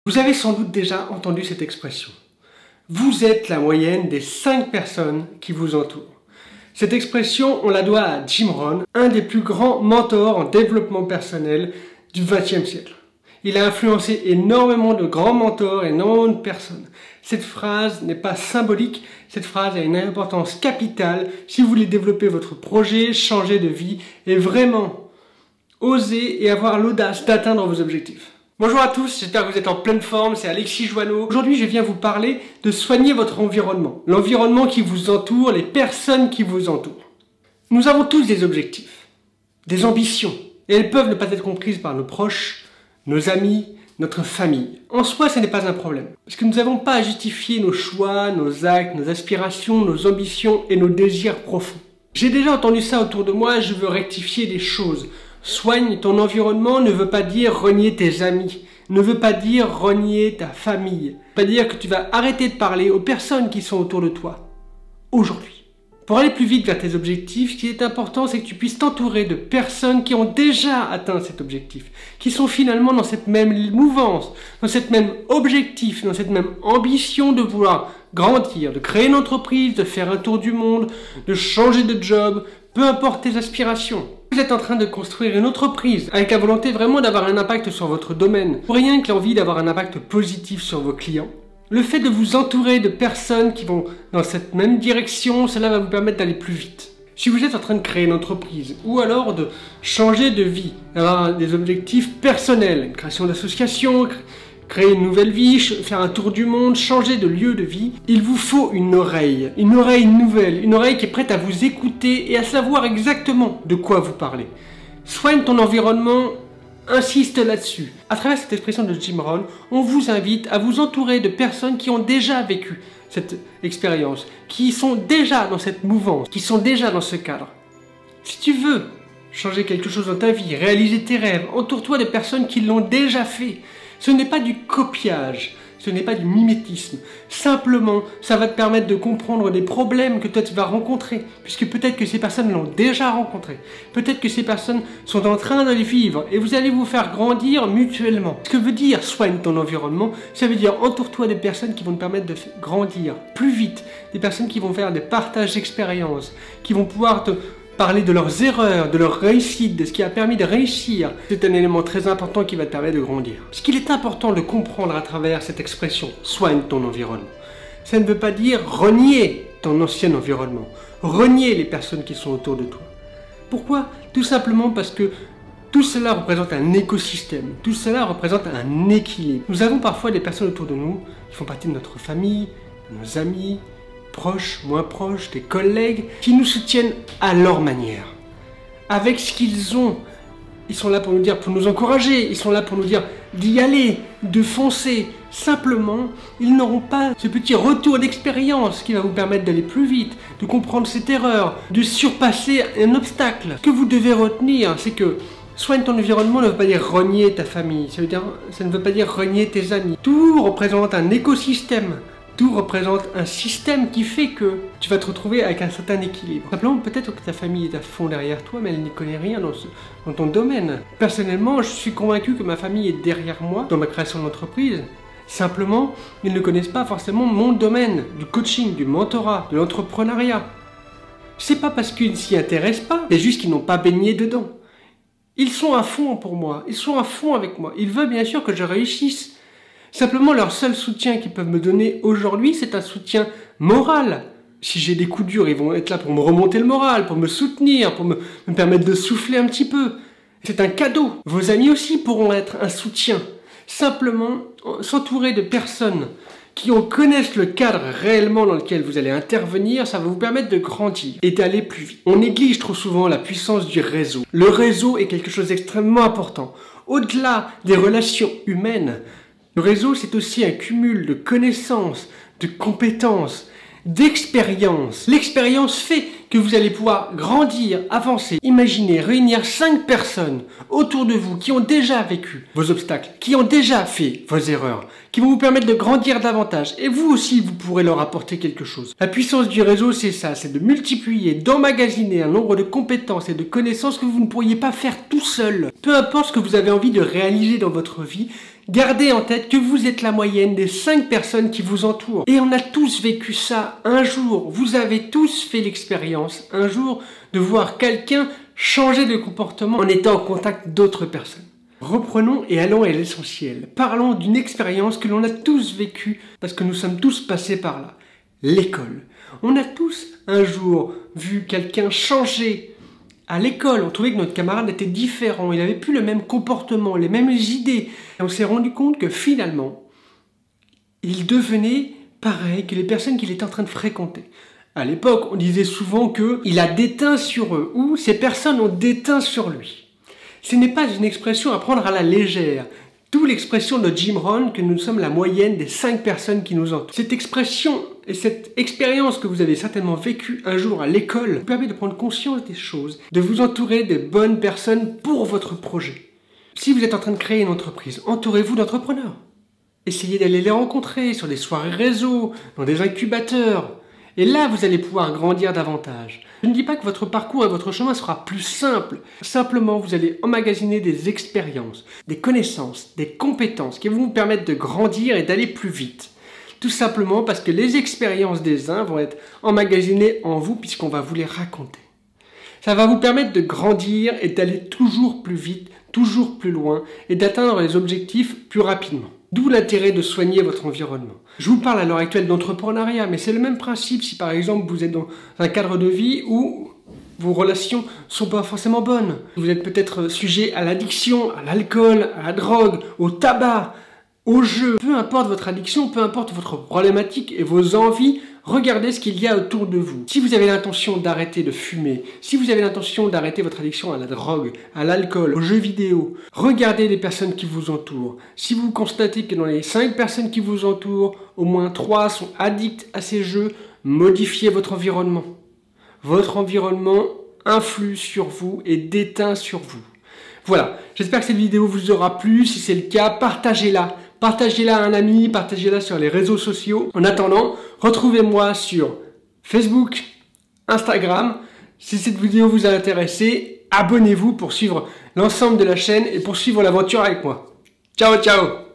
Vous avez sans doute déjà entendu cette expression. Vous êtes la moyenne des 5 personnes qui vous entourent. Cette expression, on la doit à Jim Rohn, un des plus grands mentors en développement personnel du XXe siècle. Il a influencé énormément de grands mentors, énormément de personnes. Cette phrase n'est pas symbolique, cette phrase a une importance capitale si vous voulez développer votre projet, changer de vie et vraiment oser et avoir l'audace d'atteindre vos objectifs. Bonjour à tous, j'espère que vous êtes en pleine forme, c'est Alexis Joanneau. Aujourd'hui, je viens vous parler de soigner votre environnement. L'environnement qui vous entoure, les personnes qui vous entourent. Nous avons tous des objectifs, des ambitions, et elles peuvent ne pas être comprises par nos proches, nos amis, notre famille. En soi, ce n'est pas un problème, parce que nous n'avons pas à justifier nos choix, nos actes, nos aspirations, nos ambitions et nos désirs profonds. J'ai déjà entendu ça autour de moi, je veux rectifier des choses. Soigne ton environnement ne veut pas dire renier tes amis, ne veut pas dire renier ta famille, pas dire que tu vas arrêter de parler aux personnes qui sont autour de toi, aujourd'hui. Pour aller plus vite vers tes objectifs, ce qui est important, c'est que tu puisses t'entourer de personnes qui ont déjà atteint cet objectif, qui sont finalement dans cette même mouvance, dans cette même objectif, dans cette même ambition de vouloir grandir, de créer une entreprise, de faire un tour du monde, de changer de job, peu importe tes aspirations. Vous êtes en train de construire une entreprise avec la volonté vraiment d'avoir un impact sur votre domaine, pour rien que l'envie d'avoir un impact positif sur vos clients. Le fait de vous entourer de personnes qui vont dans cette même direction, cela va vous permettre d'aller plus vite. Si vous êtes en train de créer une entreprise ou alors de changer de vie, d'avoir des objectifs personnels, une création d'association, créer une nouvelle vie, faire un tour du monde, changer de lieu de vie, il vous faut une oreille nouvelle, une oreille qui est prête à vous écouter et à savoir exactement de quoi vous parlez. Soigne ton environnement, insiste là-dessus. À travers cette expression de Jim Rohn, on vous invite à vous entourer de personnes qui ont déjà vécu cette expérience, qui sont déjà dans cette mouvance, qui sont déjà dans ce cadre. Si tu veux changer quelque chose dans ta vie, réaliser tes rêves, entoure-toi de personnes qui l'ont déjà fait. Ce n'est pas du copiage, ce n'est pas du mimétisme. Simplement, ça va te permettre de comprendre des problèmes que toi tu vas rencontrer, puisque peut-être que ces personnes l'ont déjà rencontré. Peut-être que ces personnes sont en train de les vivre et vous allez vous faire grandir mutuellement. Ce que veut dire soigne ton environnement, ça veut dire entoure-toi des personnes qui vont te permettre de grandir plus vite, des personnes qui vont faire des partages d'expériences, qui vont pouvoir te parler de leurs erreurs, de leurs réussites, de ce qui a permis de réussir. C'est un élément très important qui va te permettre de grandir. Ce qu'il est important de comprendre à travers cette expression « soigne ton environnement », ça ne veut pas dire renier ton ancien environnement, renier les personnes qui sont autour de toi. Pourquoi? Tout simplement parce que tout cela représente un écosystème, tout cela représente un équilibre. Nous avons parfois des personnes autour de nous qui font partie de notre famille, de nos amis, proches, moins proches, des collègues, qui nous soutiennent à leur manière, avec ce qu'ils ont. Ils sont là pour nous dire, pour nous encourager, ils sont là pour nous dire d'y aller, de foncer. Simplement, ils n'auront pas ce petit retour d'expérience qui va vous permettre d'aller plus vite, de comprendre cette erreur, de surpasser un obstacle. Ce que vous devez retenir, c'est que soigne ton environnement ne veut pas dire renier ta famille, ça ne veut pas dire renier tes amis. Tout représente un écosystème. Tout représente un système qui fait que tu vas te retrouver avec un certain équilibre. Simplement, peut-être que ta famille est à fond derrière toi, mais elle n'y connaît rien dans ton domaine. Personnellement, je suis convaincu que ma famille est derrière moi dans ma création d'entreprise. Simplement, ils ne connaissent pas forcément mon domaine du coaching, du mentorat, de l'entrepreneuriat. C'est pas parce qu'ils ne s'y intéressent pas, c'est juste qu'ils n'ont pas baigné dedans. Ils sont à fond pour moi, ils sont à fond avec moi. Ils veulent bien sûr que je réussisse. Simplement, leur seul soutien qu'ils peuvent me donner aujourd'hui, c'est un soutien moral. Si j'ai des coups durs, ils vont être là pour me remonter le moral, pour me soutenir, pour me permettre de souffler un petit peu. C'est un cadeau. Vos amis aussi pourront être un soutien. Simplement, s'entourer de personnes qui connaissent le cadre réellement dans lequel vous allez intervenir, ça va vous permettre de grandir et d'aller plus vite. On néglige trop souvent la puissance du réseau. Le réseau est quelque chose d'extrêmement important. Au-delà des relations humaines, le réseau, c'est aussi un cumul de connaissances, de compétences, d'expériences. L'expérience fait que vous allez pouvoir grandir, avancer. Imaginez réunir 5 personnes autour de vous qui ont déjà vécu vos obstacles, qui ont déjà fait vos erreurs, qui vont vous permettre de grandir davantage. Et vous aussi, vous pourrez leur apporter quelque chose. La puissance du réseau, c'est ça, c'est de multiplier, d'emmagasiner un nombre de compétences et de connaissances que vous ne pourriez pas faire tout seul. Peu importe ce que vous avez envie de réaliser dans votre vie, Gardez en tête que vous êtes la moyenne des 5 personnes qui vous entourent. Et on a tous vécu ça un jour. Vous avez tous fait l'expérience un jour de voir quelqu'un changer de comportement en étant en contact d'autres personnes. Reprenons et allons à l'essentiel. Parlons d'une expérience que l'on a tous vécue parce que nous sommes tous passés par là. L'école. On a tous un jour vu quelqu'un changer à l'école. On trouvait que notre camarade était différent, il n'avait plus le même comportement, les mêmes idées. Et on s'est rendu compte que finalement, il devenait pareil que les personnes qu'il était en train de fréquenter. À l'époque, on disait souvent qu'il a déteint sur eux ou ces personnes ont déteint sur lui. Ce n'est pas une expression à prendre à la légère. D'où l'expression de Jim Rohn que nous sommes la moyenne des 5 personnes qui nous entourent. Cette expression et cette expérience que vous avez certainement vécue un jour à l'école vous permet de prendre conscience des choses, de vous entourer des bonnes personnes pour votre projet. Si vous êtes en train de créer une entreprise, entourez-vous d'entrepreneurs. Essayez d'aller les rencontrer sur des soirées réseau, dans des incubateurs. Et là, vous allez pouvoir grandir davantage. Je ne dis pas que votre parcours et votre chemin sera plus simple. Simplement, vous allez emmagasiner des expériences, des connaissances, des compétences qui vont vous permettre de grandir et d'aller plus vite. Tout simplement parce que les expériences des uns vont être emmagasinées en vous puisqu'on va vous les raconter. Ça va vous permettre de grandir et d'aller toujours plus vite, toujours plus loin et d'atteindre les objectifs plus rapidement. D'où l'intérêt de soigner votre environnement. Je vous parle à l'heure actuelle d'entrepreneuriat, mais c'est le même principe si par exemple vous êtes dans un cadre de vie où vos relations sont pas forcément bonnes. Vous êtes peut-être sujet à l'addiction, à l'alcool, à la drogue, au tabac, au jeu. Peu importe votre addiction, peu importe votre problématique et vos envies, regardez ce qu'il y a autour de vous. Si vous avez l'intention d'arrêter de fumer, si vous avez l'intention d'arrêter votre addiction à la drogue, à l'alcool, aux jeux vidéo, regardez les personnes qui vous entourent. Si vous constatez que dans les 5 personnes qui vous entourent, au moins 3 sont addicts à ces jeux, modifiez votre environnement. Votre environnement influe sur vous et déteint sur vous. Voilà, j'espère que cette vidéo vous aura plu. Si c'est le cas, partagez-la. Partagez-la à un ami, partagez-la sur les réseaux sociaux. En attendant, retrouvez-moi sur Facebook, Instagram. Si cette vidéo vous a intéressé, abonnez-vous pour suivre l'ensemble de la chaîne et pour suivre l'aventure avec moi. Ciao, ciao!